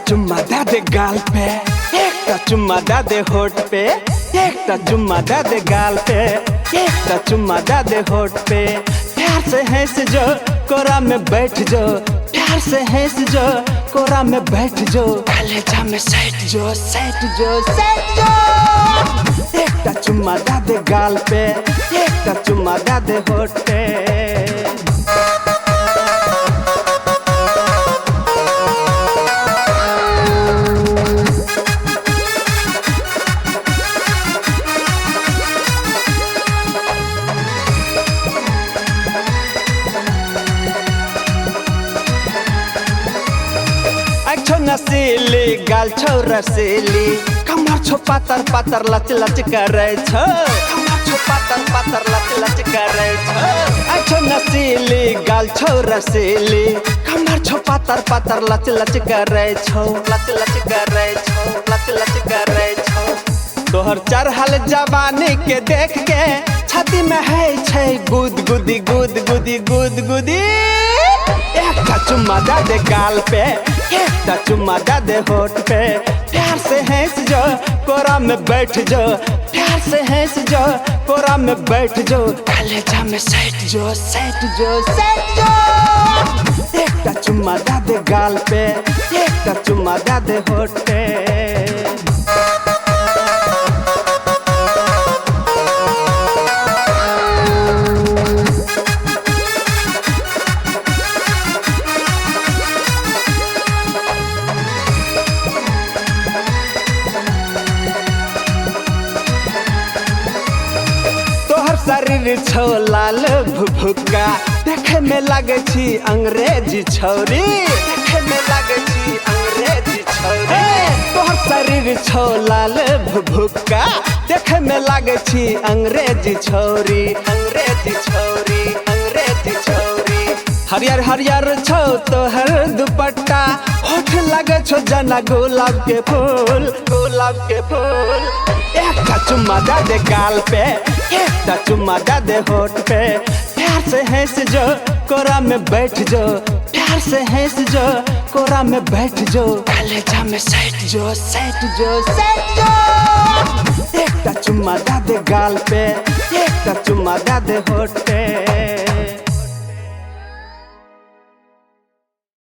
चुम्मा दे दे गाल पे, एक चुम्मा दे दे होठ पे, एक चुम्मा दे दे गाल पे, एक चुम्मा दे दे होठ पे। प्यार से हंस जो कोरा में बैठ जो, प्यार से हंस जो कोरा में बैठ जो, कलेजा में सैट जो सैट जो सैट जो। एक चुम्मा दे दे गाल पे, एक चुम्मा दे दे होठ पे। नसीली गाल छौ रसीली, कमर छो पातर पातर लच लच करे छो, कमर छो पातर पातर लच लच करे छो। अच्छो नसीली गाल छौ रसीली, कमर छो पातर पातर लच लच करे छो, लच लच करे छो, लच लच करे छो। तोहर चढ़ल जवानी के देख के छाती में है छै गुद गुदी गुद गुदी गुद गुदी। एक चुम्मा दे दे गाल पे, एक चुम्मा दे दे होठ पे। प्यार से हंस जो कोरा में बैठ जो, प्यार से हंस जो कोरा में बैठ जो, कलेजा में सैट जो सैट जो सैट जो। एक चुम्मा दे दे गाल पे, एक चुम्मा दे दे होठ पे। शरीर छौ लाल भुभुका, देखे में लागे छी अंग्रेजी छौरी, देखे में लागे छी अंग्रेजी छौरी। तोहर शरीर छौ लाल भुभुका, देखे में लागे छी अंग्रेजी छौरी, अंग्रेजी छौरी, अंग्रेजी छौरी। हरियर हरियर छौ तोहर दुपट्टा, होठ लागे छौ जना गुलाब के फूल, गुलाब के फूल। एक चुम्मा दे दे गाल पे, एक चुम्मा दे दे होठ पे। प्यार से हंस जो कोरा में बैठ जो, प्यार से हंस जो कोरा में बैठ जो, कलेजा में सैट जो सैट जो सैट जो। एक चुम्मा दे दे गाल पे, एक चुम्मा दे दे होठ पे।